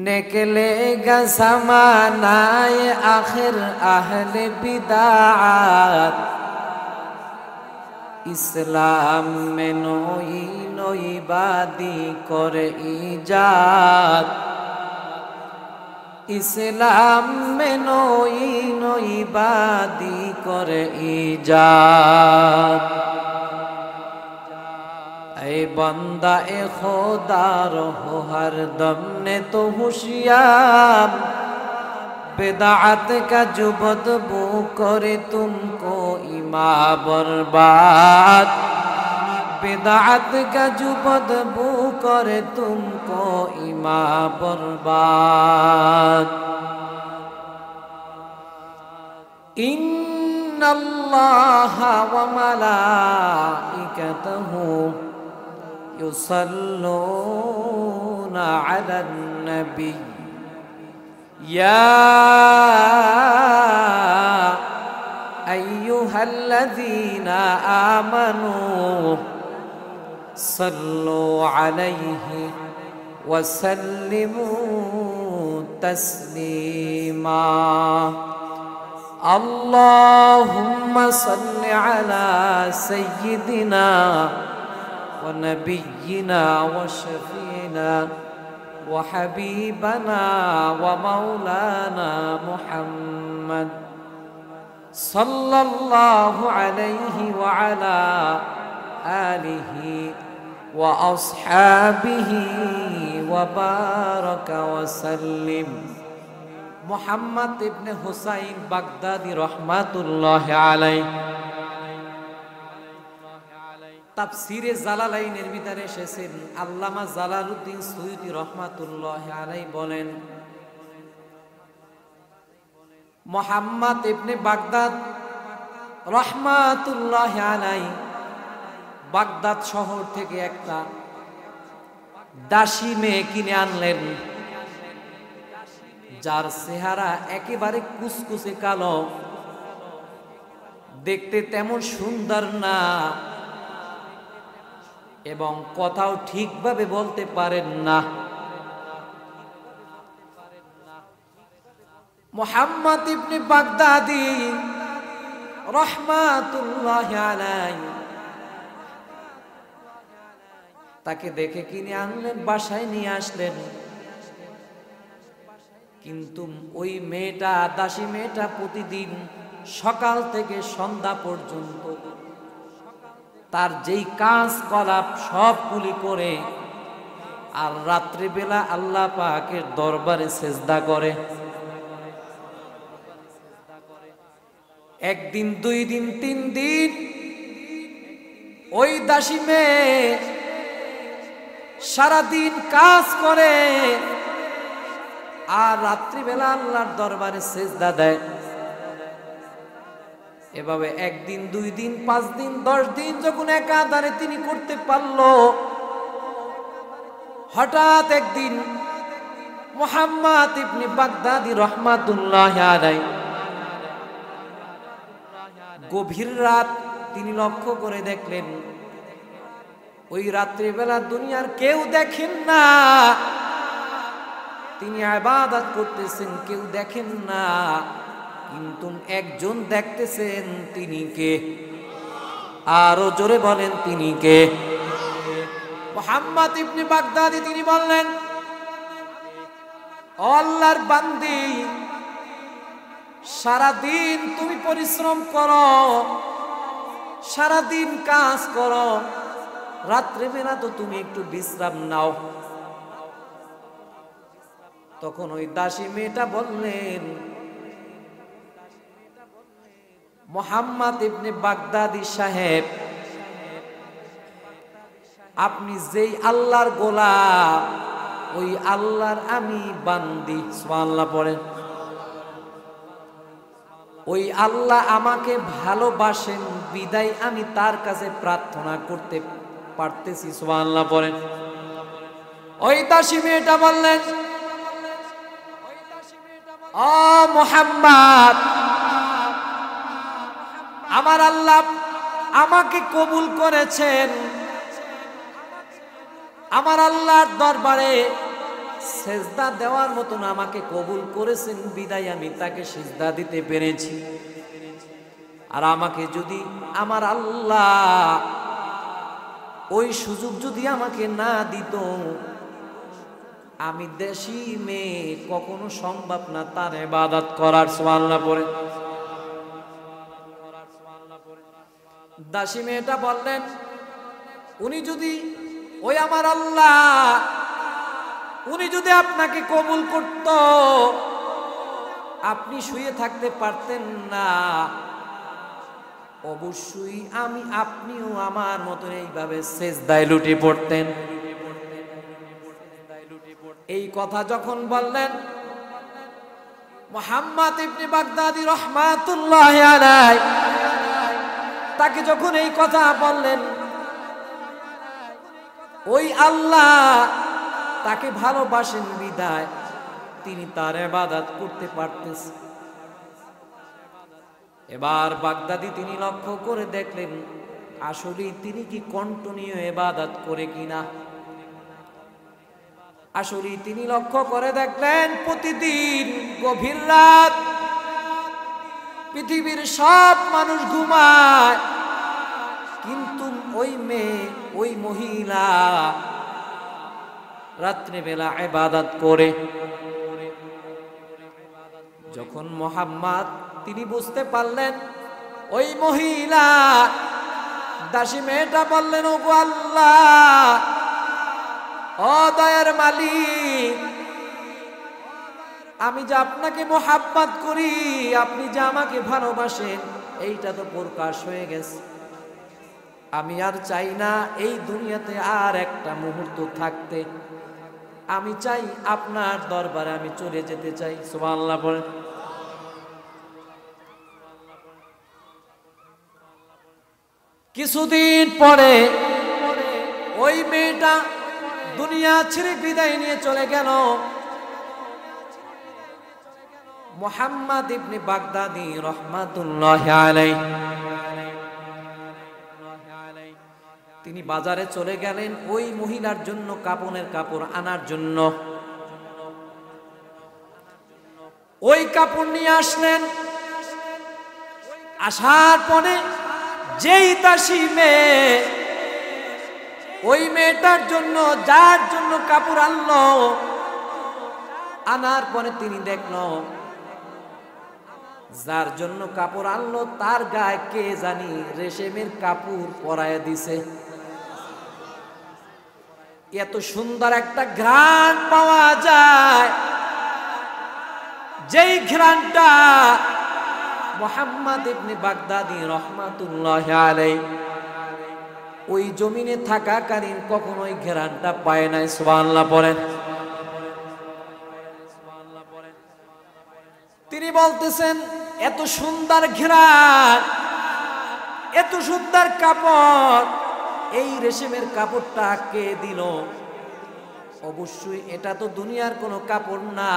निकलेगा ज़मानाए आखिर अहले बिदाअत इस्लाम में नई नई बादी करे इजाद इस्लाम में नई नई बादी करे इजाद ऐ बंदा ए खुदार हो हर दम ने तो होशियार बिदाअत का जो बदबू करे तुमको ईमा बर्बाद बिदाअत का जो बदबू करे तुमको ईमा बर्बाद इन्नल्लाह व मलाइकतहु युसल्लूना अलन नबी या अय्युहल्लज़ीना आमनू सल्लु अलैहि वसल्लिमू तस्लीमा अल्लाहुम्मा सल्लि अला सय्यिदिना व नबिय्यिना व शफीना व हबीबना व मौलाना मुहम्मद सल्लल्लाहु अलैहि व अला आलिहि व अस्हाबिहि व बारक व सल्लिम मुहम्मद इब्ने हुसैन बगदादी रहमातुल्लाहि अलैहि তাফসীরে জালালাইনের ভিতরে এসেছেন আল্লামা জালালউদ্দিন সুয়ুতী রাহমাতুল্লাহি আলাইহি বলেন মুহাম্মদ ইবনে বাগদাদ রাহমাতুল্লাহি আলাইহি বাগদাদ শহর থেকে একটা দাসী মেয়ে কিনে আনলেন যার চেহারা একেবারে কুচকুচে কালো দেখতে তেমন সুন্দর না এবং কথাও ঠিকভাবে বলতে পারেন না মুহাম্মদ ইবনে বাগদাদি রাহমাতুল্লাহি আলাইহি তাকে দেখে কিনে আনলেন বাসায় নিয়ে আসলেন কিন্তু ওই মেয়েটা দাসী মেয়েটা প্রতিদিন সকাল থেকে সন্ধ্যা পর্যন্ত তার যেই কাজ কলাপ সবগুলি করে আর রাত্রিবেলা আল্লাহ পাকের দরবারে সেজদা করে একদিন দুই দিন তিন দিন ওই দাসী মেয়ে সারাদিন কাজ করে আর রাত্রিবেলা আল্লাহর দরবারে সেজদা দেয় এভাবে একদিন দুই দিন 5 দিন 10 দিন যখন একাধারে তিনি করতে পারলো হঠাৎ একদিন মুহাম্মদ ইবনে বাগদাদি রাহমাতুল্লাহি আলাইহি গভীর রাত তিনি লক্ষ্য করে দেখলেন ওই রাত্রিবেলা দুনিয়ার কেউ দেখেন না তিনি ইবাদত করতেছেন কেউ দেখেন না কিন্তু একজন দেখতেছেন তিনি কে আরো জোরে বলেন তিনি কে মুহাম্মদ ইবনে বাগদাদি তিনি বললেন ও আল্লাহর বান্দি সারা দিন তুমি পরিশ্রম করো সারা দিন কাজ করো রাত্রিবেলা তো তুমি একটু বিশ্রাম নাও তখন ওই দাসী মেয়েটা বললেন মুহাম্মদ ইবনে বাগদাদি সাহেব আপনি যেই আল্লাহর গোলাম ওই আল্লাহর আমি বান্দি সুবহানাল্লাহ পড়েন ওই আল্লাহ আমাকে ভালোবাসেন বিদায় আমি তার কাছে প্রার্থনা করতে পারতেছি সুবহানাল্লাহ পড়েন ওই দাসী মেয়েটা বললেন ও মুহাম্মদ আমার আল্লাহ আমাকে কবুল করেছেন আমার আল্লাহর দরবারে সেজদা দেওয়ার মতন আমাকে কবুল করেছেন বিদায় আমি তাকে সিজদা দিতে পেরেছি। আর আমাকে যদি আমার আল্লাহ ওই সুযোগ যদি আমাকে না দিত, আমি দেশি মেয়ে কখনো সম্ভব না তার ইবাদত করার। সুবহানাল্লাহ পড়ে। দাসী মেয়েটা বললেন, উনি যদি ওই আমার আল্লাহ উনি যদি আপনাকে কবুল করত, আপনি শুয়ে থাকতে পারতেন না। অবশ্যই আমি আপনিও আমার মতন এইভাবে সেজদায় লুটে পড়তেন। এই কথা যখন বললেন, মুহাম্মদ ইবনে বাগদাদি রাহমাতুল্লাহি আলাইহি তাকে যখন এই কথা বললেন, ওই আল্লাহ তাকে ভালোবাসেন বিদায় তিনি তার ইবাদত করতে পারতেছেন। এবার বাগদাদি তিনি লক্ষ্য করে দেখলেন আসলে তিনি কি কন্টিনিউ ইবাদত করে কিনা। আসলে তিনি লক্ষ্য করে দেখলেন প্রতিদিন গভীর রাত পৃথিবীর সব মানুষ ঘুমায়, কিন্তু ওই মেয়ে ওই মহিলা রাত্রিবেলা ইবাদত করে। যখন মুহাম্মদ তিনি বুঝতে পারলেন ওই মহিলা, দাসী মেয়েটা বললেন, ওগো আল্লাহ, ও দয়ার মালিক, আমি যে আপনাকে মুহাব্বত করি, আপনি যে আমাকে ভালোবাসেন, এইটা তো প্রকাশ হয়ে গেছে। আমি আর চাই না এই দুনিয়াতে আর একটা মুহূর্ত থাকতে। আমি চাই আপনার দরবারে আমি চলে যেতে চাই। সুবহানাল্লাহ বলেন। কিছুদিন পরে ওই মেয়েটা দুনিয়া ছেড়ে বিদায় নিয়ে চলে গেল। মুহাম্মদ ইবনে বাগদাদি রাহমাতুল্লাহি আলাইহি তিনি বাজারে চলে গেলেন ওই মহিলার জন্য কাপনের কাপড় আনার জন্য। ওই কাপড় নিয়ে আসলেন। আসার পরে যেই দাসী মেয়ে ওই মেয়েটার জন্য যার জন্য কাপড় আনলো, আনার পরে তিনি দেখলো যার জন্য কাপড় আনলো তার গায়ে কে জানি রেশমের কাপড় পরায় দিছে। এত সুন্দর একটা ঘ্রাণ পাওয়া যায়, যেই ঘ্রাণটা মুহাম্মদ ইবনে বাগদাদি রাহমাতুল্লাহি আলাইহি ওই জমিনে থাকাকালীন কখনো ওই ঘ্রাণটা পায় নাই। সুবহানাল্লাহ পড়েন। তিনি বলতেছেন, এত সুন্দর ঘ্রাণ, এত সুন্দর কাপড়, এই রেশমের কাপড়টা কে দিল? অবশ্যই এটা তো দুনিয়ার কোনো কাপড় না,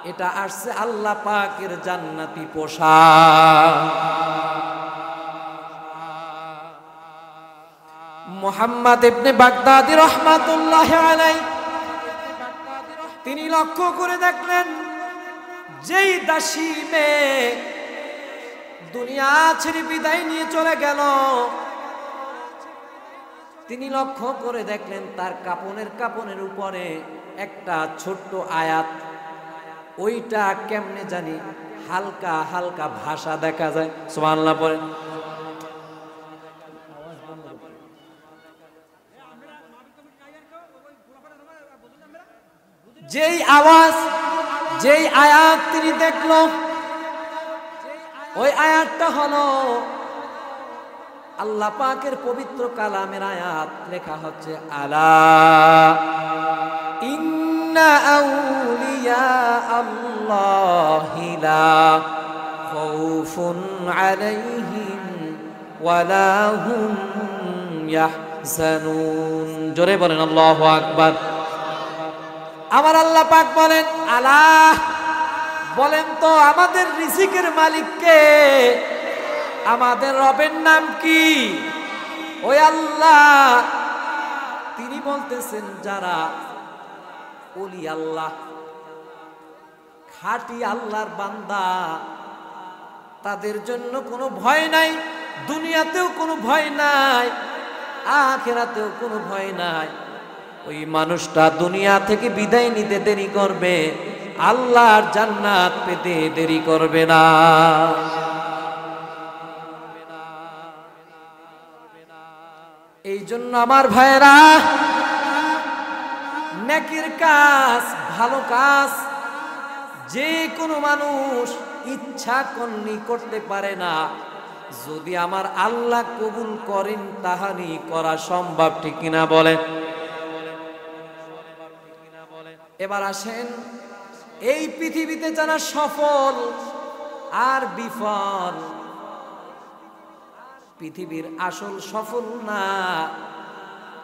এটা আসছে আল্লাহ পাকের জান্নাতি পোশাক। মুহাম্মদ ইবনে বাগদাদি রাহমাতুল্লাহি আলাইহি তিনি লক্ষ্য করে দেখলেন যেই দাসী মেয়ে দুনিয়া ছেড়ে বিদায় নিয়ে চলে গেল, তিনি লক্ষ্য করে দেখলেন তার কাপনের উপরে একটা ছোট্ট আয়াত, ওইটা কেমনে জানি হালকা হালকা ভাষা দেখা যায়। সুবহানাল্লাহ পড়েন। যেই আওয়াজ, যেই আয়াত তিনি দেখল, ওই আয়াতটা হলো আল্লাহ পাকের পবিত্র কালামের আয়াত। লেখা হচ্ছে, আলা ইন্না আউলিয়া আল্লাহি লা খাউফুন আলাইহিম ওয়ালা হুম ইয়াহজানুন। জোরে বলেন আল্লাহু আকবার। আমার আল্লাহ পাক বলেন, আল্লাহ বলেন তো আমাদের রিজিকের মালিক কে? আমাদের রবের নাম কি? ওই আল্লাহ। তিনি বলতেছেন যারা ওলি আল্লাহ, খাঁটি আল্লাহর বান্দা, তাদের জন্য কোনো ভয় নাই, দুনিয়াতেও কোনো ভয় নাই, আখিরাতেও কোনো ভয় নাই। ওই মানুষটা দুনিয়া থেকে বিদায় নিতে দেরি করবে, আল্লাহর জান্নাত পেতে দেরি করবে না। এই জন্য আমার ভাইরা, নেকির কাজ, ভালো কাজ যে কোনো মানুষ ইচ্ছা করনি করতে পারে না, যদি আমার আল্লাহ কবুল করেন তাহলেই করা সম্ভব, ঠিক কিনা বলেন? এবার আসেন, এই পৃথিবীতে যারা সফল আর বিফল, পৃথিবীর আসল সফল না,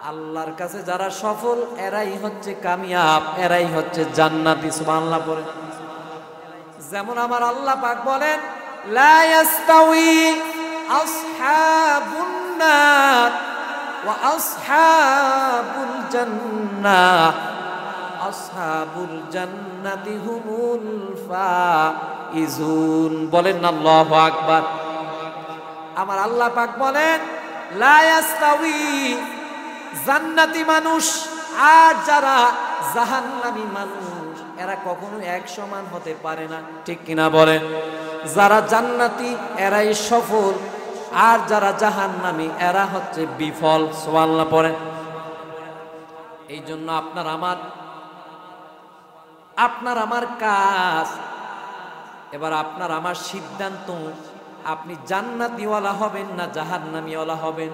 আল্লাহর কাছে যারা সফল এরাই হচ্ছে কামিয়াব, এরাই হচ্ছে জান্নাতি। সুবহানাল্লাহ পড়ে। যেমন আমার আল্লাহ পাক বলেন, লা ইয়াস্তাউই আসহাবুন নার ওয়া আসহাবুল জান্নাহ, আসহাবুল জান্নাতি হুমুল ফাইজুন। বলেন না আল্লাহু আকবার। আমার আল্লাহ পাক বলেন, লা ইয়াস্তাউই, জান্নাতি মানুষ আর যারা জাহান্নামী মানুষ এরা কখনো এক সমান হতে পারে না, ঠিক কিনা বলেন? যারা জান্নাতি এরাই সফল, আর যারা জাহান্নামী এরা হচ্ছে বিফল। সুবহানাল্লাহ পড়ে। এই জন্য আপনার আমার কাজ, এবার আপনার আমার সিদ্ধান্ত, আপনি জান্নাতিওয়ালা হবেন না জাহান্নামীওয়ালা হবেন?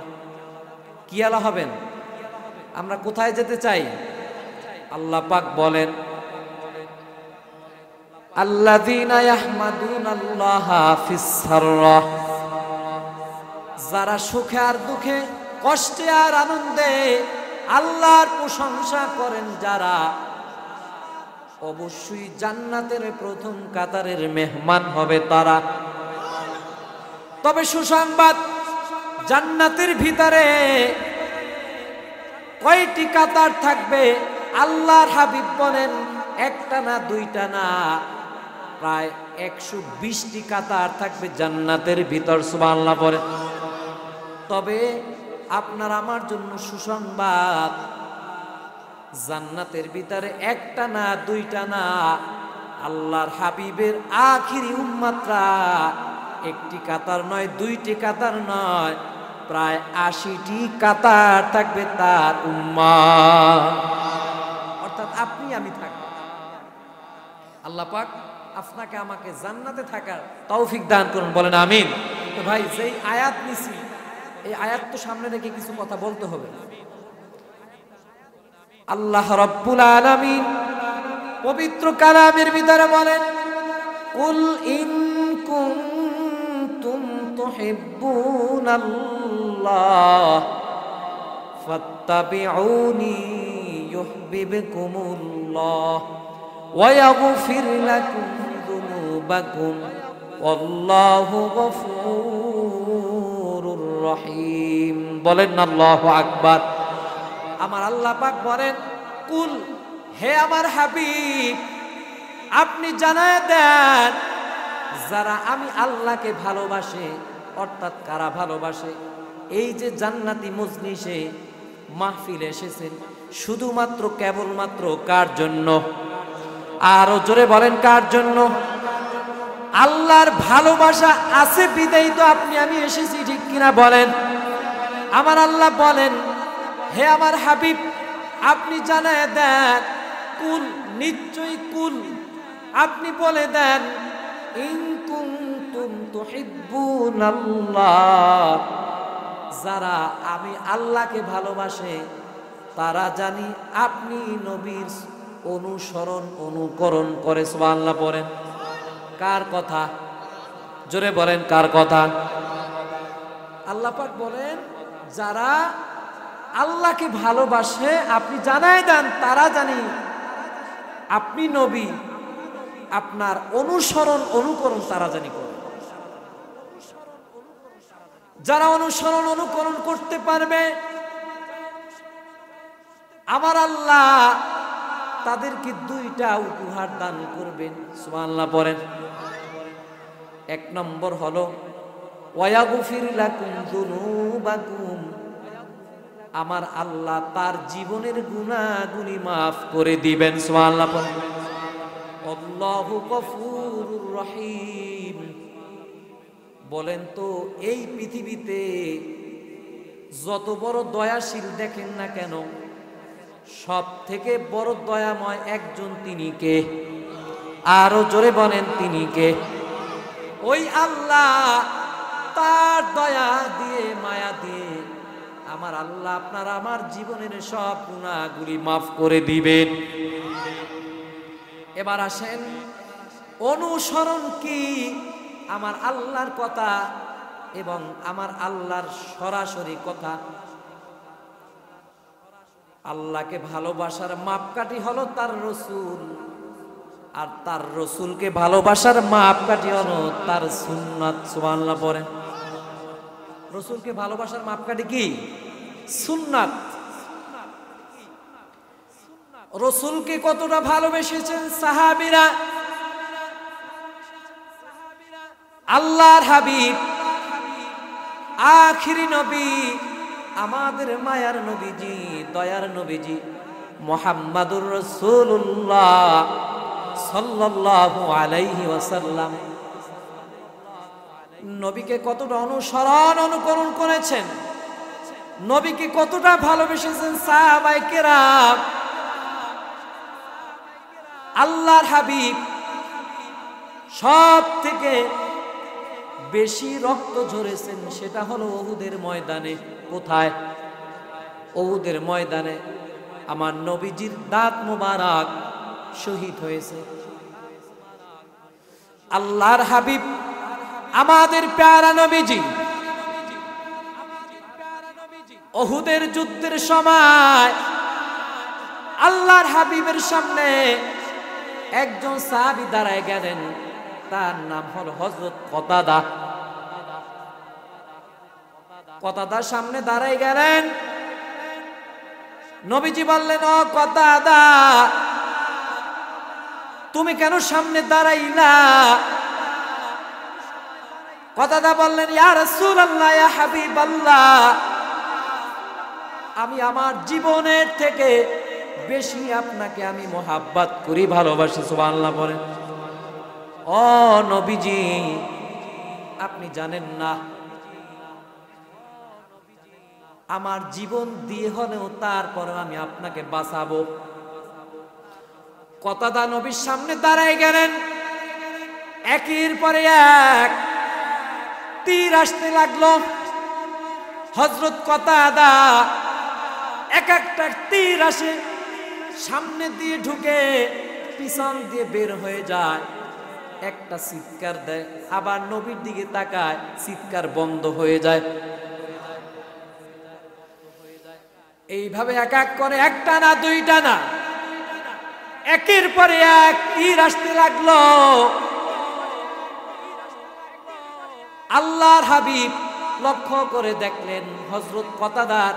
কি ওয়ালা হবেন? আমরা কোথায় যেতে চাই? আল্লাহ পাক বলেন, আল্লাযীনা ইয়াহমাদুনাল্লাহা ফিস সাররা, যারা সুখে আর দুঃখে, কষ্টে আর আনন্দে আল্লাহর প্রশংসা করেন যারা, অবশ্যই জান্নাতের প্রথম কাতারের মেহমান হবে তারা। তবে সুসংবাদ, জান্নাতের ভিতরে কয়টি কাতার থাকবে? আল্লাহর হাবিব বলেন, একটা না দুইটা না, প্রায় 120টি কাতার থাকবে জান্নাতের ভিতর। সুবহানাল্লাহ পড়ে। তবে আপনার আমার জন্য সুসংবাদ, জান্নাতের ভিতরে একটা না দুইটা না, আল্লাহর হাবিবের আখিরি উম্মতরা একটি কাতার নয়, দুইটি কাতার নয়, প্রায় 80টি কাতার থাকবে তার উম্মত। অর্থাৎ আপনি আমি থাকব। আল্লাহ পাক আপনাকে আমাকে জান্নাতে থাকার তৌফিক দান করুন, বলেন আমিন। তো ভাই, যেই আয়াত নিছি, এই আয়াত তো সামনে রেখে কিছু কথা বলতে হবে। আল্লাহ রাব্বুল আলামিন পবিত্র কালামের ভিতরে বলেন, কুল ইন কুনতুম তুহিব্বুনাল্লাহ ফাত্তাবিউনি ইউহিব্বুকুমুল্লাহ ওয়া ইয়াগফির লাকুম যুনুবাকুম ওয়াল্লাহু গফুরুর রহিম। বলেন না আল্লাহু আকবার। আমার আল্লাহ পাক বলেন, কুল, হে আমার হাবিব, আপনি জানায় দেন, যারা আমি আল্লাহকে ভালোবাসে, অর্থাৎ কারা ভালোবাসে? এই যে জান্নাতি মজলিসে মাহফিল এসেছেন, শুধুমাত্র কেবলমাত্র কার জন্য? আরো জোরে বলেন, কার জন্য? আল্লাহর ভালোবাসা আছে বিদায়ী তো আপনি আমি এসেছি, ঠিক কিনা বলেন? আমার আল্লাহ বলেন, হে আমার হাবিব, আপনি জানায় দেন, কুল, নিশ্চয়ই কুল, আপনি বলে দেন, ইন কুনতুম তুহিব্বুনাল্লাহ, যারা আমি আল্লাহকে ভালোবাসে তারা জানি আপনি নবীর অনুসরণ অনুকরণ করে। সুবহানাল্লাহ পড়েন। কার কথা? জোরে বলেন, কার কথা? আল্লাহ পাক বলেন, যারা আল্লাহকে ভালোবাসে আপনি জানাই দেন, তারা জানি আপনি নবী, আপনার অনুসরণ অনুকরণ তারা জানি করে। যারা অনুসরণ অনুকরণ করতে পারবে, আমার আল্লাহ তাদেরকে দুইটা উপহার দান করবেন। সুবহানাল্লাহ পড়েন। এক নম্বর হলো ওয়ায়াগফির লাকুম যুনুবাকুম, আমার আল্লাহ তার জীবনের গুনাহগুলি মাফ করে দিবেন। সুবহানাল্লাহ পড়েন। আল্লাহু গফুরুর রহিম, বলেন তো এই পৃথিবীতে যত বড় দয়াশীল দেখেন না কেন, সব থেকে বড় দয়াময় একজন, তিনি কে? আরো জোরে বলেন, তিনি কে? ওই আল্লাহ, তার দয়া দিয়ে মায়া দিয়ে আমার আল্লাহ আপনার আমার জীবনের সব গুনাহগুলি মাফ করে দিবেন। এবার আসেন, অনুসরণ কি? আমার আল্লাহর কথা এবং আমার আল্লাহর সরাসরি কথা। আল্লাহকে ভালোবাসার মাপকাঠি হলো তার রসুল, আর তার রসুলকে ভালোবাসার মাপকাঠি হলো তার সুন্নাত। সুবহানাল্লাহ পড়েন। রসুলকে ভালোবাসার মাপকাঠি কি? সুন্নাত। রসুলকে কতটা ভালোবেসেছেন সাহাবীরা? আল্লাহর হাবিব, আখিরি নবী, আমাদের মায়ার নবীজি, দয়ার নবীজি মুহাম্মাদুর রাসূলুল্লাহ সাল্লাল্লাহু আলাইহি ওয়াসাল্লাম নবীকে কতটা অনুসরণ অনুকরণ করেছেন, নবীকে কতটা ভালোবেসেছেন সাহাবায়ে কেরাম। আল্লাহর হাবিব সব থেকে বেশি রক্ত ঝরেছেন, সেটা হলো উহুদের ময়দানে। কোথায়? উহুদের ময়দানে আমার নবীজির দাঁত মোবারক শহীদ হয়েছে। আল্লাহর হাবিব আমাদের প্যারা নবীজি উহুদের যুদ্ধের সময় আল্লাহর হাবিবের সামনে একজন সাহাবী দাঁড়ায় গেলেন, তার নাম হলো হযরত কতাদা। কতাদার সামনে দাঁড়ায় গেলেন, নবীজি বললেন, ও কতাদা, তুমি কেন সামনে দাঁড়াইলা? কতাদা বললেন, ইয়া রাসূলুল্লাহ, ইয়া হাবিবাল্লাহ, আমি আমার জীবনের থেকে বেশি আপনাকে আমি মোহাব্বত করি, ভালোবাসি। সুবহানাল্লাহ বলেন। ও নবীজি, আপনি জানেন না, আমার জীবন দিয়ে হলেও তারপরে আমি আপনাকে বাঁচাবো। কতাদা নবীর সামনে দাঁড়ায় গেলেন, একের পরে এক তীর আসতে লাগলো। হযরত কতাদা এক একটা তীর আসে, সামনে দিয়ে ঢুকে পিছন দিয়ে বের হয়ে যায়, একটা চিৎকার দেয়, আবার নবীর দিকে তাকায়, চিৎকার বন্ধ হয়ে যায়। এইভাবে এক এক করে, একটা না দুইটা না, একের পরে এক তীর আসতে লাগলো। আল্লাহর হাবিব লক্ষ্য করে দেখলেন হযরত কতাদার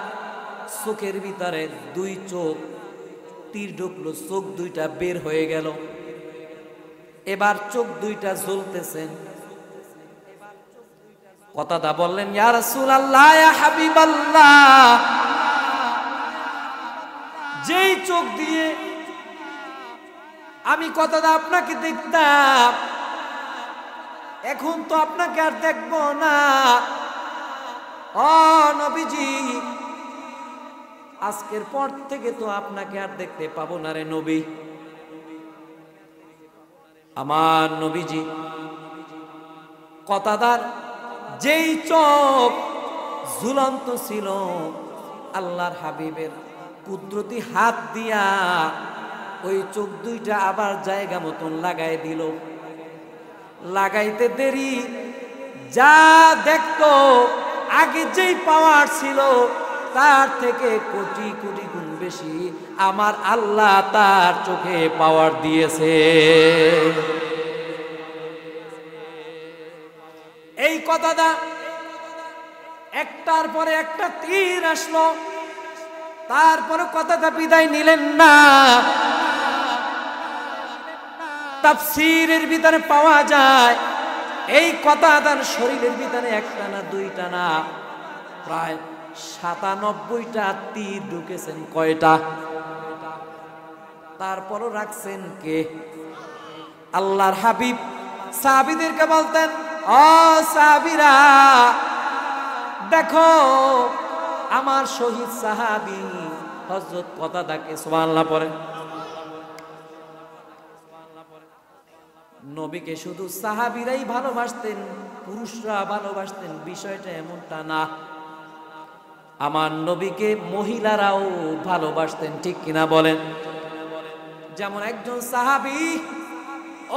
চোখের ভিতরে দুই চোখ, তীর ঢুকলো, চোখ দুইটা বের হয়ে গেল। এবার চোখ দুইটা জ্বলতেছেন। কতাদা বললেন, ইয়া রাসূলুল্লাহ, ইয়া হাবিবাল্লাহ, যেই চোখ দিয়ে আমি কতাদা আপনাকে দেখতাম, এখন তো আপনাকে আর দেখবো না। ও নবীজি, আজকের পর থেকে তো আপনাকে আর দেখতে পাবো না রে নবী। আমার নবীজি কতাদার যেই চোখ ঝুলন্ত ছিল, আল্লাহর হাবিবের কুদরতি হাত দিয়া ওই চোখ দুইটা আবার জায়গা মতন লাগাই দিল। লাগাইতে দেরি, যা দেখতো আগে যেই পাওয়ার ছিল তার থেকে কোটি কোটি গুণ বেশি আমার আল্লাহ তার চোখে পাওয়ার দিয়েছে। এই কথাটা একটার পরে একটা তীর আসলো, তারপরে কথাটা বিদায় নিলেন না। তাফসীরের ভিতরে পাওয়া যায় এই কতাদার শরীরের ভিতরে একটা না দুইটা না, প্রায় ৯৭টা তীর ঢুকেছেন। কয়টা? তারপরও রাখছেন কে? আল্লাহর হাবিব সাহাবীদেরকে বলতেন, ও সাহাবীরা দেখো আমার শহীদ সাহাবী হযরত কতাদাকে। সুবহানাল্লাহ পড়েন। নবীকে শুধু সাহাবীরাই ভালোবাসতেন, পুরুষরা ভালোবাসতেন বিষয়টা এমনটা না। আমার নবীকে মহিলারাও ভালোবাসতেন, ঠিক কিনা বলেন? যেমন একজন সাহাবী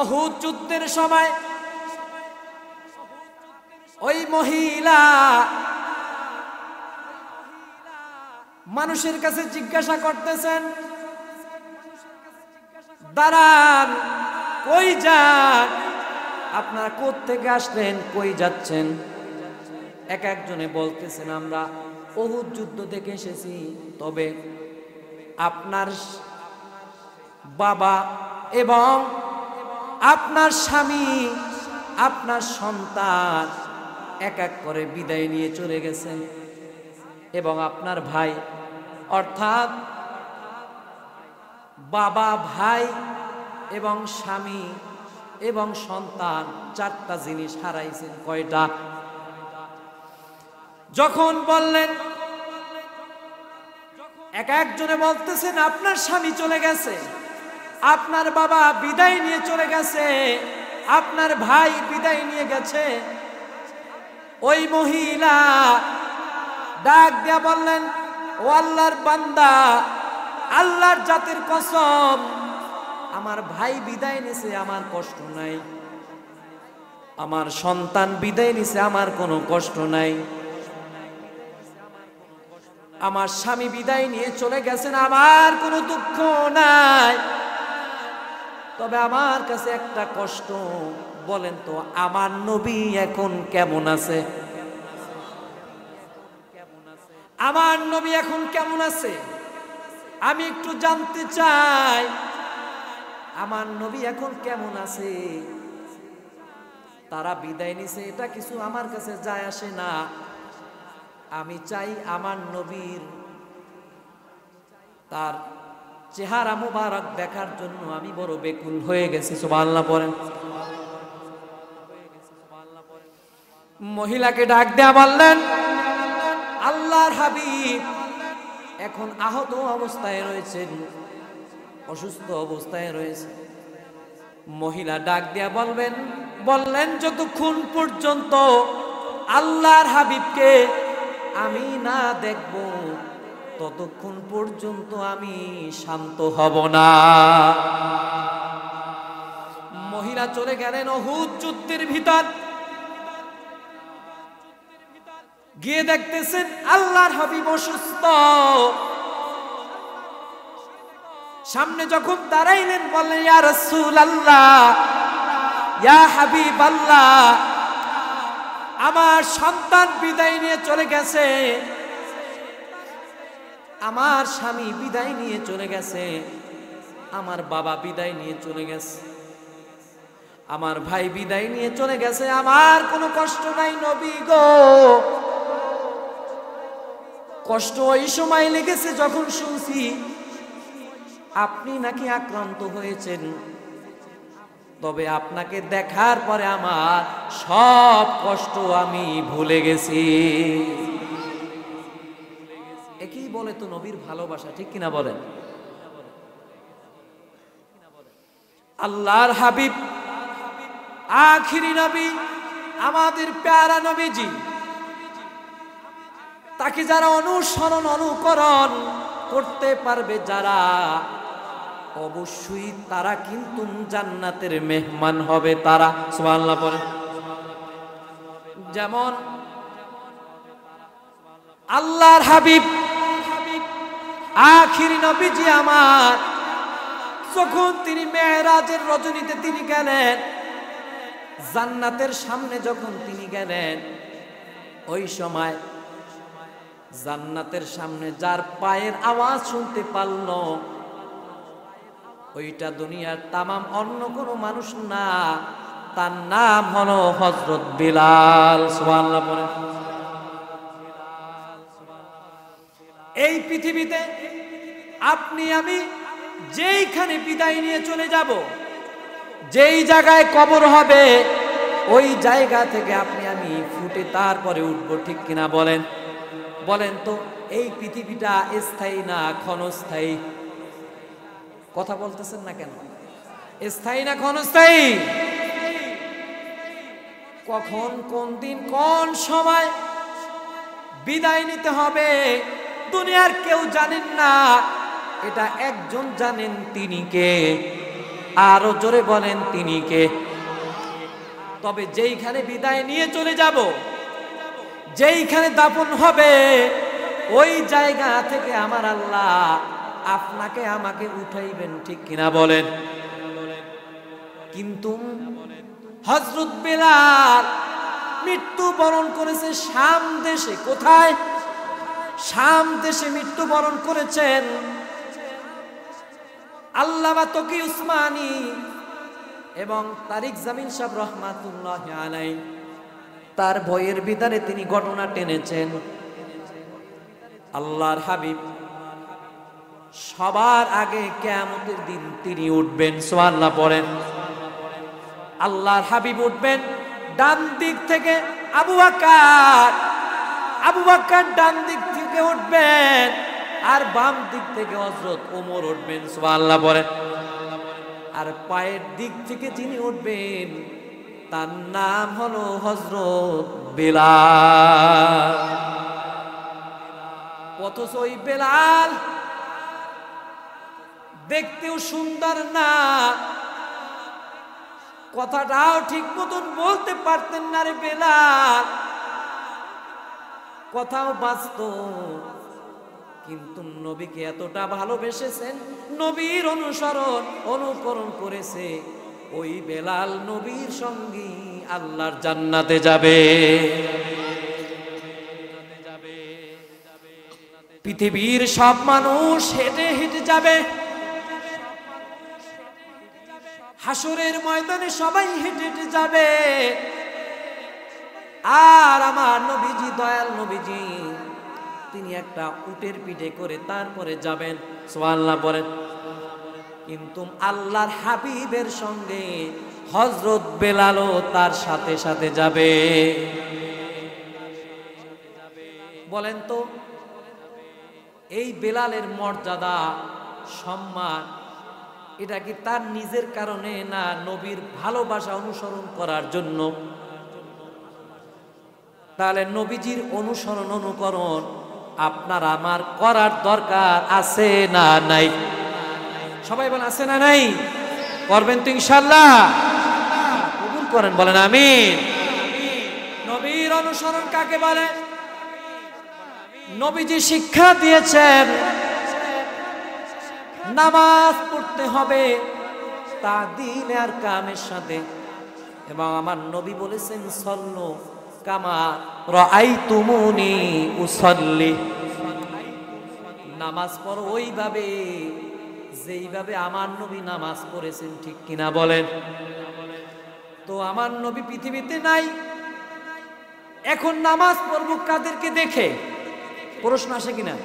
উহুদ যুদ্ধের সময় ওই মহিলা মানুষের কাছে জিজ্ঞাসা করতেছেন, দাঁড়ান, কই যান আপনারা? কোত্থেকে আসলেন, কই যাচ্ছেন? এক একজনে বলতেছেন, আমরা উহুদ যুদ্ধ থেকে এসেছি, তবে আপনার বাবা এবং আপনার স্বামী, আপনার সন্তান এক এক করে বিদায় নিয়ে চলে গেছেন, এবং আপনার ভাই, অর্থাৎ বাবা, ভাই এবং স্বামী এবং সন্তান, চারটা জিনিস হারাইছেন। কয়টা? যখন বললেন, এক একজনে বলতেছেন আপনার স্বামী চলে গেছে, আপনার বাবা বিদায় নিয়ে চলে গেছে, আপনার ভাই বিদায় নিয়ে গেছে। ওই মহিলা ডাক দিয়া বললেন, ও আল্লাহর বান্দা, আল্লাহর জাতের কসম, আমার ভাই বিদায় নিছে, আমার কষ্ট নাই। আমার সন্তান বিদায় নিছে, আমার কোনো কষ্ট নাই। আমার স্বামী বিদায় নিয়ে চলে গেছেন, আমার কোনো দুঃখ নাই। তবে আমার কাছে একটা কষ্ট, বলেন তো আমার নবী এখন কেমন আছে? আমার নবী এখন কেমন আছে? আমি একটু জানতে চাই, আমার নবী এখন কেমন আছে? তারা বিদায় নিছে, এটা কিছু আমার কাছে যায় আসে না। আমি চাই আমার নবীর তার চেহারা মুবারক দেখার জন্য আমি বড় বেকুল হয়ে গেছি। সুবহানাল্লাহ পড়েন। মহিলাকে ডাক দেয়া বললেন, আল্লাহর হাবিব এখন আহত অবস্থায় রয়েছেন, অসুস্থ অবস্থায় রয়েছে। মহিলা ডাক দেয়া বললেন, যতক্ষণ পর্যন্ত আল্লাহর হাবিবকে আমি না দেখব, ততক্ষণ পর্যন্ত আমি শান্ত হব না। মহিলা চলে গেলেন উহুদ যুদ্ধের ভিতর। গিয়ে দেখতেছেন আল্লাহর হাবিব অসুস্থ। সামনে যখন দাঁড়াইলেন, বললেন, ইয়া রাসূলুল্লাহ, ইয়া হাবিবাল্লাহ, আমার সন্তান বিদায় নিয়ে চলে গেছে, আমার স্বামী বিদায় নিয়ে চলে গেছে, আমার বাবা বিদায় নিয়ে চলে গেছে, আমার ভাই বিদায় নিয়ে চলে গেছে, আমার কোনো কষ্ট নাই নবী গো। কষ্ট ওই সময় লেগেছে যখন শুনছি আপনি নাকি আক্রান্ত হয়েছেন, তবে আপনাকে দেখার পরে আমার সব কষ্ট আমি ভুলে গেছি। একই বলে তো নবীর ভালোবাসা, ঠিক কিনা বলেন? আল্লাহর হাবিব আখিরি নবী, আমাদের প্যারা নবীজি, তাকে যারা অনুসরণ অনুকরণ করতে পারবে যারা, অবশ্যই তারা কিন্তু জান্নাতের মেহমান হবে তারা। সুবহানাল্লাহ বলেন। যেমন আল্লাহর হাবিব আখিরি নবীজি আমার, যখন তিনি মেরাজের রজনীতে তিনি গেলেন, জান্নাতের সামনে যখন তিনি গেলেন, ওই সময় জান্নাতের সামনে যার পায়ের আওয়াজ শুনতে পারল, ওইটা দুনিয়ার তামাম অন্য কোনো মানুষ না, তার নাম হলো হযরত বিলাল। সুবহানাল্লাহ বলেন। এই পৃথিবীতে আপনি আমি যেইখানে বিদায় নিয়ে চলে যাব, যেই জায়গায় কবর হবে, ওই জায়গা থেকে আপনি আমি ফুটে তারপরে উঠবো, ঠিক কিনা বলেন? বলেন তো, এই পৃথিবীটা স্থায়ী না ক্ষণস্থায়ী? কথা বলতেছেন না কেন? স্থায়ী না ক্ষণস্থায়ী? কখন, কোন দিন, কোন সময় বিদায় নিতে হবে দুনিয়ার কেউ জানেন না, এটা একজন জানেন, তিনি কে? আরো জোরে বলেন, তিনি কে? তবে যেইখানে বিদায় নিয়ে চলে যাব, যেইখানে দাফন হবে, ওই জায়গা থেকে আমার আল্লাহ আপনাকে আমাকে উঠাইবেন, ঠিক কিনা বলেন? কিন্তু হযরত বিলাল মৃত্যুবরণ করেছে শাম দেশে। কোথায়? শাম দেশে মৃত্যুবরণ করেছেন। আল্লামা তকি উসমানী এবং তারিক জামিল সাহেব রহমাতুল্লাহি আলাইহি তার বইয়ের ভিতরে তিনি ঘটনা টেনেছেন। আল্লাহর হাবিব সবার আগে কিয়ামতের দিন তিনি উঠবেন। সুবহানাল্লাহ পড়েন। আল্লাহর হাবিব উঠবেন, ডান দিক থেকে আবু বকর ডান দিক থেকে উঠবেন, আর বাম দিক থেকে হযরত ওমর উঠবেন। সুবহানাল্লাহ পড়েন। আর পায়ের দিক থেকে যিনি উঠবেন তার নাম হলো হযরত বিলাল। অথচ ওই বিলাল দেখতেও সুন্দর না, কথাটাও ঠিক মতন বলতে পারতেন না রে বিলাল, কথাও বাস্তব। কিন্তু নবীকে এতটা ভালোবেসেছেন, নবীর অনুকরণ করেছে, ওই বেলাল নবীর সঙ্গী আল্লাহর জান্নাতে যাবে। পৃথিবীর সব মানুষ হেঁটে হেঁটে যাবে, হাসরের ময়দানে সবাই হেঁটে হেঁটে যাবে, আর আমার নবীজি, দয়াল নবীজি, তিনি একটা উটের পিঠে করে তারপরে যাবেন। সুবহানাল্লাহ বলেন। কিন্তু আল্লাহর হাবিবের সঙ্গে হযরত বেলালও তার সাথে সাথে যাবে। বলেন তো, এই বেলালের মর্যাদা, সম্মান, এটা কি তার নিজের কারণে না নবীর ভালোবাসা অনুসরণ করার জন্য? তাহলে নবীজির অনুসরণ অনুকরণ আপনার আমার করার দরকার আছে না নাই? সবাই বলেন আছে না নাই? করবেন তো ইনশাআল্লাহ? কবুল করেন, বলেন আমিন। নবীর অনুসরণ কাকে বলে? নবীজি শিক্ষা দিয়েছেন নামাজ পড়তে হবে তাদিল আর কামের সাথে, এবং আমার নবী বলেছেন সল্লু কামা রাআইতুমুনি উসাল্লি, নামাজ পড়ো ওইভাবে যেইভাবে আমার নবী নামাজ পড়েছেন, ঠিক কিনা বলেন? তো আমার নবী পৃথিবীতে নাই, এখন নামাজ পড়ব কাদেরকে দেখে? প্রশ্ন আসে কিনা?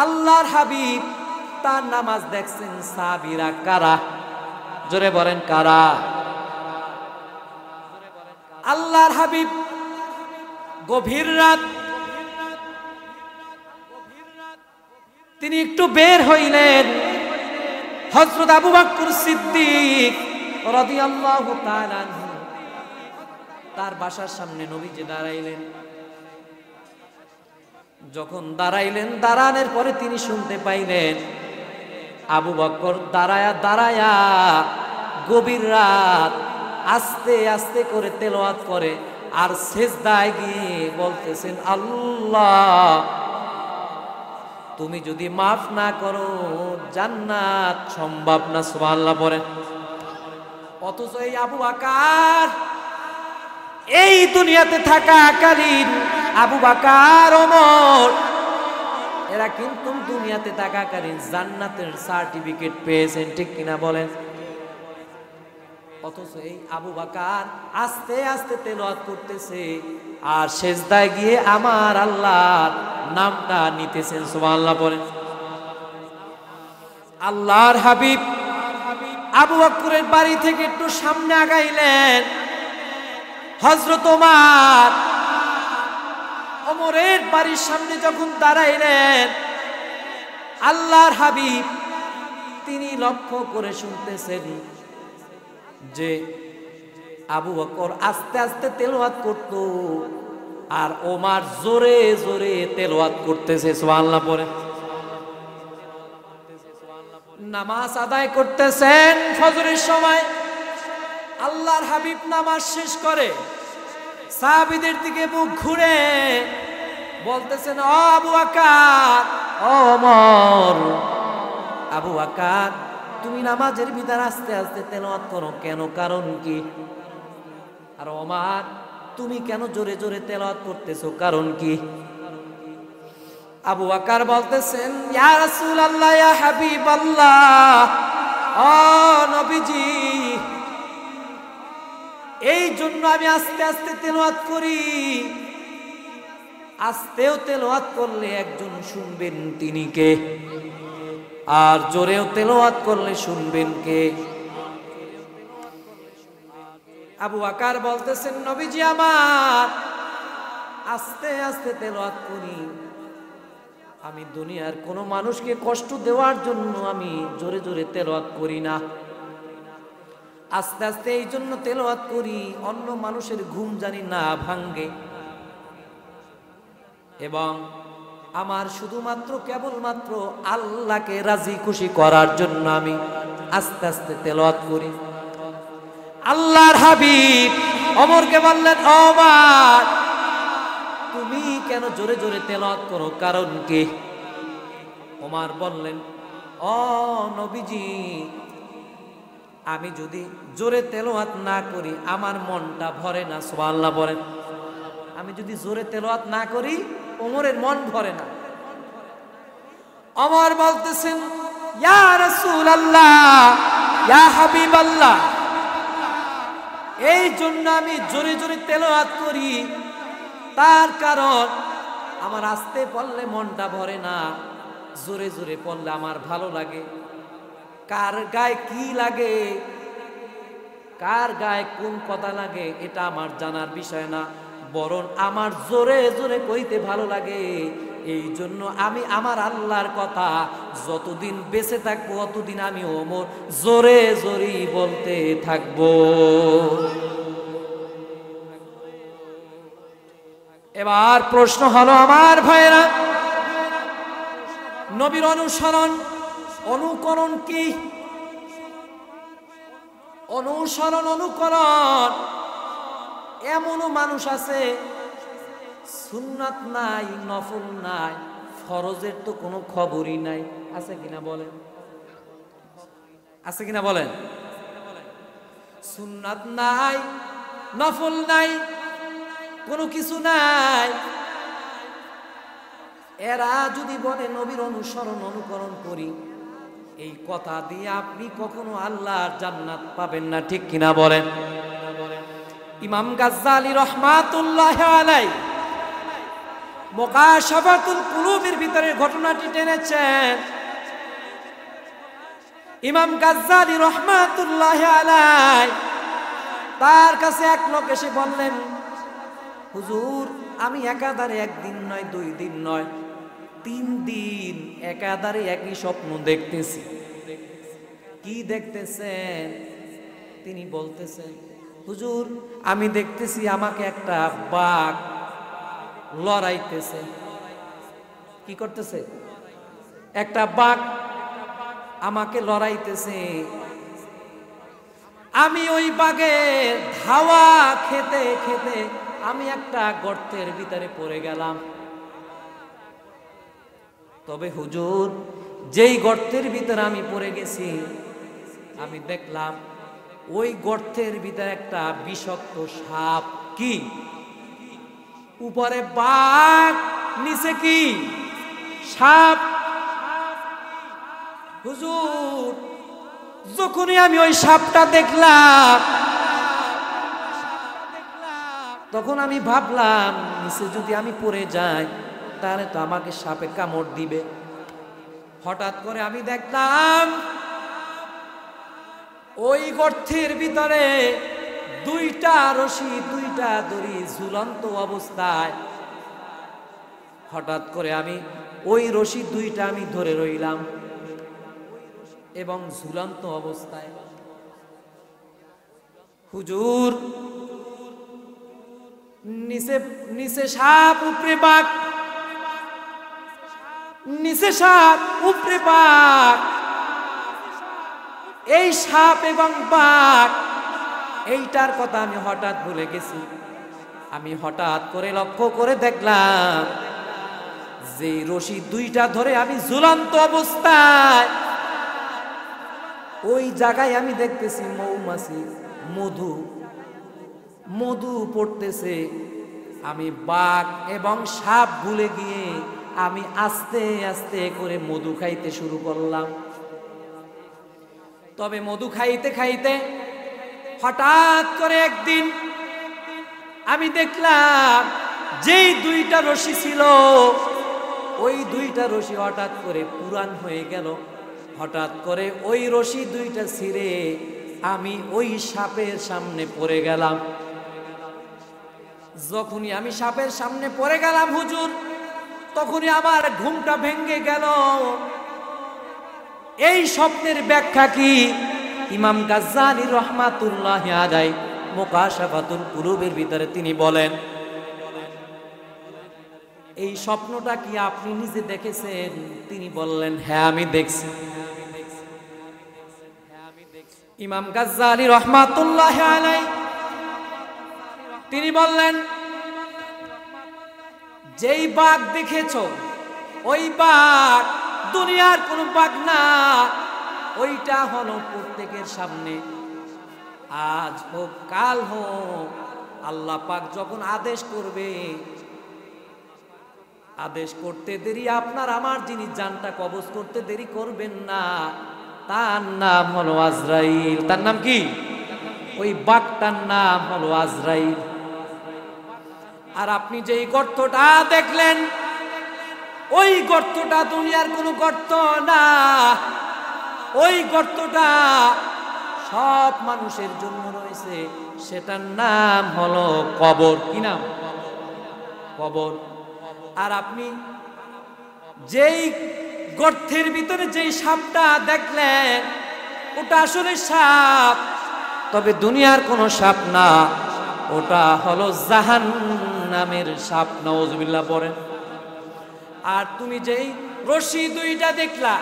আল্লাহর হাবিব তার নামাজ দেখছেন, সাহাবীরা কারা? জোরে বলেন কারা? আল্লাহর হাবিব গভীর রাত তিনি একটু বের হইলেন, হযরত আবু বকর সিদ্দিক রাদিয়াল্লাহু তাআলা আনহু তার বাসার সামনে নবীজি দাঁড়াইলেন। যখন দাঁড়াইলেন, দাঁড়ানোর পরে তিনি শুনতে পাইলেন আবু বকর দাঁড়ায়া গভীর রাত আস্তে আস্তে করে তেলাওয়াত করে, আর সিজদায় গিয়ে বলতেছেন, আল্লাহ তুমি যদি মাফ না করো জান্নাত সম্ভব না। সুবহানাল্লাহ বলেন। অথচ এই আবু বকর এই দুনিয়াতে থাকাকালীন আবু বকর, ওমর এরা কিন্তু দুনিয়াতে থাকাকালীন জান্নাতের সার্টিফিকেট পেয়েছেন, ঠিক কিনা বলেন? অথচ এই আবু বকর আস্তে আস্তে তেলাওয়াত করতেছে আর সিজদায় গিয়ে আমার আল্লাহর নামটা নিতেছেন। সুবহানাল্লাহ বলেন। আল্লাহর হাবিব আবু বকরের বাড়ি থেকে একটু সামনে আগাইলেন। হযরত ওমরের বাড়ির সামনে যখন দাঁড়াইলেন, আল্লাহর হাবিব তিনি লক্ষ্য করে শুনতেছেন যে আবু বকর আস্তে আস্তে তেলাওয়াত করত আর ওমর জোরে জোরে তেলাওয়াত করতেছে। সুবহানাল্লাহ পড়ে নামাজ আদায় করতেছেন ফজরের সময়। আল্লাহর হাবিব নামাজ শেষ করে সাহাবীদের দিকে মুখ ঘুরে বলতেছেন, ও আবু বকর, ও ওমর, আবু বকর তুমি নামাজের ভিতর আস্তে আস্তে তেলাওয়াত করো কেন, কারণ কি? আর ওমর তুমি কেন জোরে জোরে তেলাওয়াত করতেছো, কারণ কি? আবু বকর বলতেছেন, ইয়া রাসূলুল্লাহ, ইয়া হাবিবাল্লাহ, ও নবীজি, এই জন্য আমি আস্তে আস্তে তেলাওয়াত করি। আস্তেও তেলাওয়াত করলে একজন শুনবেন, তিনি কে? আর জোরেও তেলাওয়াত করলে শুনবেন কে? আবু বকর বলতেছেন, নবীজি আমার আস্তে আস্তে তেলাওয়াত করি, আমি দুনিয়ার কোনো মানুষকে কষ্ট দেওয়ার জন্য আমি জোরে জোরে তেলাওয়াত করি না। আস্তে আস্তে এই জন্য তেলাওয়াত করি অন্য মানুষের ঘুম জানি না ভাঙ্গে, এবং আমার শুধুমাত্র কেবলমাত্র আল্লাহকে রাজি খুশি করার জন্য আমি আস্তে আস্তে তেলাওয়াত করি। আল্লাহর হাবিব ওমরকে বললেন, ওমর তুমি কেন জোরে জোরে তেলাওয়াত করো, কারণ কি? ওমর বললেন, ও নবীজি, আমি যদি জোরে তেলাওয়াত না করি আমার মনটা ভরে না। সুবহানাল্লাহ বলেন। আমি যদি জোরে তেলাওয়াত না করি ওমরের মন ভরে না। ওমর বলতেছেন, ইয়া রাসূলুল্লাহ, ইয়া হাবিবাল্লাহ, এই জন্য আমি জোরে জোরে তেলাওয়াত করি, তার কারণ আমার আস্তে পড়লে মনটা ভরে না, জোরে জোরে পড়লে আমার ভালো লাগে। কার গায়ে কি লাগে, কার গায়ে কোন কথা লাগে এটা আমার জানার বিষয় না, বরং আমার জোরে জোরে কইতে ভালো লাগে। এই জন্য আমি আমার আল্লাহর কথা যতদিন বেঁচে থাকবো ততদিন আমি ওমর জোরে জোরে বলতে থাকবো। এবার প্রশ্ন হলো আমার ভাইরা, নবীর অনুসরণ অনুকরণ কি? অনুসরণ অনুকরণ, এমনও মানুষ আছে সুন্নাত নাই, নফল নাই, ফরজের তো কোনো খবরই নাই। আছে কিনা বলেন? আছে কিনা বলেন? সুন্নাত নাই, নফল নাই, কোনো কিছু নাই। এরা যদি বলে নবীর অনুসরণ অনুকরণ করি, এই কথা দিয়ে আপনি কখনো আল্লাহর জান্নাত পাবেন না, ঠিক কিনা বলেন? ইমাম গাজ্জালী রাহমাতুল্লাহি আলাইহি মুকাশাফাতুল কুলুবের ভিতরে ঘটনাটি টেনেছেন। ইমাম গাজ্জালী রাহমাতুল্লাহি আলাইহি তার কাছে এক লোক এসে বললেন, হুজুর আমি একাধারে একদিন নয়, 2 দিন নয়, 3 দিন একাধারে একই স্বপ্ন দেখতেছি। কি দেখতেছেন? তিনি বলতেছেন, হুজুর আমি দেখতেছি আমাকে একটা বাঘ লড়াইতেছে। কি করতেছে? একটা বাঘ আমাকে লড়াইতেছে। আমি ওই বাঘের ধাওয়া খেতে খেতে আমি একটা গর্তের ভিতরে পড়ে গেলাম। তবে হুজুর যেই গর্তের ভিতরে আমি পড়ে গেছি, আমি দেখলাম ওই গর্তের ভিতরে একটা বিষাক্ত সাপ। কি? উপরে বাঘ, নিচে কি? সাপ। হুজুর, যখনই আমি ওই সাপটা দেখলাম তখন আমি ভাবলাম নিচে যদি আমি পড়ে যাই তাহলে তো আমাকে সাপে কামড় দিবে। হঠাৎ করে আমি দেখলাম ওই গর্তের ভিতরে দুইটা রশি, দুইটা দড়ি ঝুলন্ত অবস্থায়। হঠাৎ করে আমি ওই রশি দুইটা আমি ধরে রইলাম এবং ঝুলন্ত অবস্থায়। হুজুর, নিচে নিচে সাপ, উপরে বাঘ, নিচে সাপ, উপরে বাঘ। এই সাপ এবং বাঘ এইটার কথা আমি হঠাৎ ভুলে গেছি। আমি হঠাৎ করে লক্ষ্য করে দেখলাম যে রশি দুইটা ধরে আমি ঝুলন্ত অবস্থায় ওই জায়গায় আমি দেখতেছি মৌমাছি মধু মধু পড়তেছে। আমি বাঘ এবং সাপ ভুলে গিয়ে আমি আস্তে আস্তে করে মধু খাইতে শুরু করলাম। তবে মধু খাইতে খাইতে হঠাৎ করে একদিন আমি দেখলাম যেই দুইটা রশি ছিল ওই দুইটা রশি হঠাৎ করে পুরান হয়ে গেল। হঠাৎ করে ওই রশি দুইটা ছিঁড়ে আমি ওই সাপের সামনে পড়ে গেলাম। যখনই আমি সাপের সামনে পড়ে গেলাম হুজুর, তখনই আমার ঘুমটা ভেঙে গেল। এই স্বপ্নের ব্যাখ্যা কি? ইমাম গাজ্জালী রাহমাতুল্লাহি আলাইহি মুকাশাফাতুল কুলুবের ভিতরে তিনি বলেন, এই স্বপ্নটা কি আপনি নিজে দেখেছেন? তিনি বললেন, হ্যাঁ আমি দেখছি। ইমাম গাজ্জালী রাহমাতুল্লাহি আলাইহি তিনি বললেন, যেই বাঘ দেখেছো ওই বাঘ দুনিয়ার কোন বাঘ না, ওইটা হলো প্রত্যেকের সামনে। আজ হোক কাল হোক আল্লাহ পাক যখন আদেশ করবে, আদেশ করতে দেরি আপনার আমার যিনি জানটা কবজ করতে দেরি করবেন না, তার নাম হলো আজরাইল। তার নাম কি? ওই বাঘটার নাম হলো আজরাইল। আর আপনি যেই গর্তটা দেখলেন ওই গর্তটা দুনিয়ার কোনো গর্ত না, ওই গর্তটা সব মানুষের জন্য রয়েছে, সেটার নাম হলো কবর। কি নাম? কবর। আর আপনি যেই গর্তের ভিতরে যেই সাপটা দেখলেন ওটা আসলে সাপ, তবে দুনিয়ার কোনো সাপ না, ওটা হলো জাহান্নামের সাপ। নাউজুবিল্লাহ পড়েন। আর তুমি যেই রশি দুইটা দেখলা,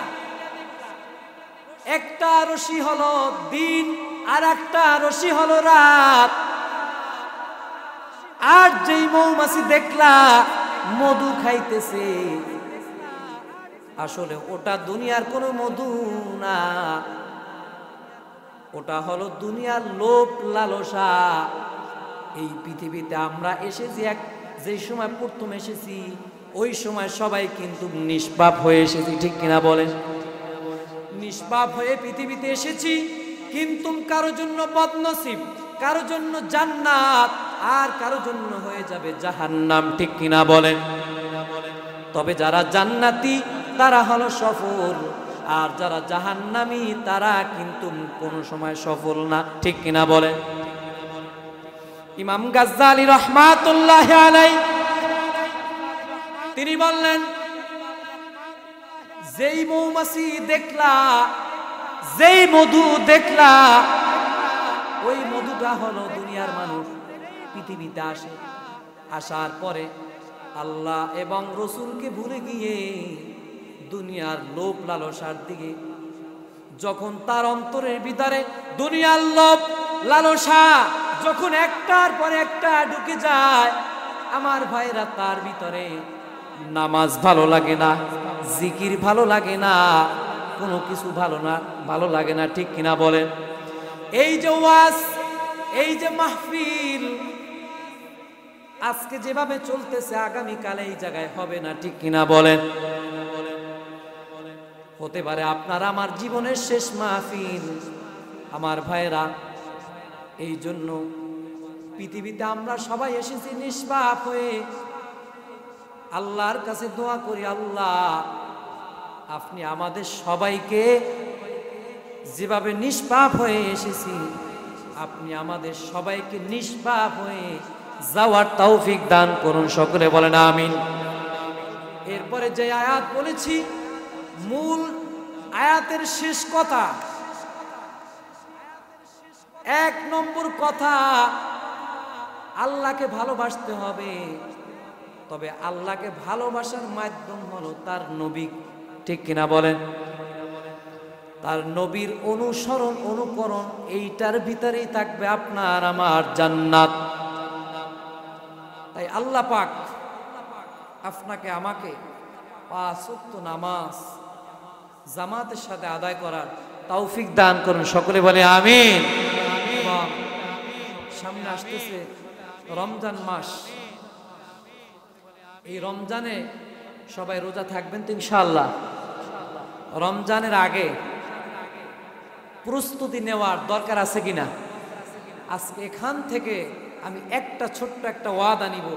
একটা রশি হলো দিন আর একটা রশি হলো রাত। আর যেই মৌমাছি দেখলা মধু খাইতেছে, আসলে ওটা দুনিয়ার কোনো মধু না, ওটা হলো দুনিয়ার লোভ লালসা। এই পৃথিবীতে আমরা এসেছি যে সময় প্রথম এসেছি ওই সময় সবাই কিন্তু নিষ্পাপ হয়ে এসেছি, ঠিক কিনা বলেন? নিষ্পাপ হয়ে পৃথিবীতে এসেছি, কিন্তু কারো জন্য বদনসিব, কারো জন্য জান্নাত, আর কারো জন্য হয়ে যাবে জাহান্নাম, ঠিক কিনা বলেন? তবে যারা জান্নাতি তারা হলো সফল, আর যারা জাহান্নামী তারা কিন্তু কোনো সময় সফল না, ঠিক কিনা বলেন? ইমাম গাজ্জালী রাহমাতুল্লাহি আলাইহি তিনি বললেন, যেই মৌমাছি দেখলা, যেই মধু দেখলা, ওই মধুটা হলো দুনিয়ার মানুষ পৃথিবীতে আসে, আসার পরে আল্লাহ এবং রসুলকে ভুলে গিয়ে দুনিয়ার লোভ লালসার দিকে যখন তার অন্তরের ভিতরে দুনিয়ার লোভ লালসা যখন একটার পর একটা ঢুকে যায়, আমার ভাইরা, তার ভিতরে নামাজ ভালো লাগে না, জিকির ভালো লাগে না, কোনো কিছু ভালো লাগে না, ঠিক কিনা বলেন? এই যে ওয়াজ, এই যে মাহফিল আজকে যেভাবে চলতেছে আগামীকাল এই জায়গায় হবে না, ঠিক কিনা বলেন? হতে পারে আপনার আমার জীবনের শেষ মাহফিল। আমার ভাইরা, এই জন্য পৃথিবীতে আমরা সবাই এসেছি নিষ্পাপ হয়ে। আল্লাহর কাছে দোয়া করি, আল্লাহ আপনি আমাদের সবাইকে যেভাবে নিষ্পাপ হয়ে এসেছি, আপনি আমাদের সবাইকে নিষ্পাপ হয়ে যাওয়ার তৌফিক দান করুন। সকলে বলেন আমিন। এরপরে যে আয়াত বলেছি, মূল আয়াতের শেষ কথা, 1 নম্বর কথা, আল্লাহকে ভালোবাসতে হবে। তবে আল্লাহকে ভালোবাসার মাধ্যম হলো তার নবী। ঠিক কিনা বলেন? তার নবীর অনুসরণ অনুকরণ, এইটার ভিতরেই থাকবে আপনার আমার জান্নাত। তাই আল্লাহ পাক আপনাকে আমাকে 5 ওয়াক্ত নামাজ জামাতের সাথে আদায় করার তৌফিক দান করুন। সকলে বলে আমিন। সামনে আসতেছে রমজান মাস। এই রমজানে সবাই রোজা থাকবেন তো ইনশাআল্লাহ। রমজানের আগে প্রস্তুতি নেওয়ার দরকার আছে কিনা? আজকে এখান থেকে আমি একটা ছোট্ট একটা ওয়াদা নিব,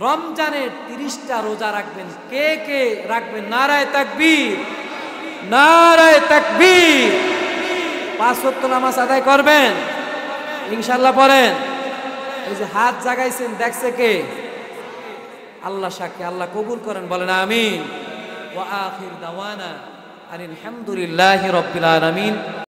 রমজানের 30টা রোজা রাখবেন। কে কে রাখবেন? নারায়ে তাকবীর, নারায়ে তাকবীর। 5 ওয়াক্ত নামাজ আদায় করবেন ইনশাআল্লাহ। পড়েন। এই যে হাত জাগাইছেন, দেখছে কে? আল্লাহ সাক্ষী, আল্লাহ কবুল করেন। বলেন আমিন। ওয়া আখির দাওয়ানা আনিল হামদুলিল্লাহি রাব্বিল আলামিন।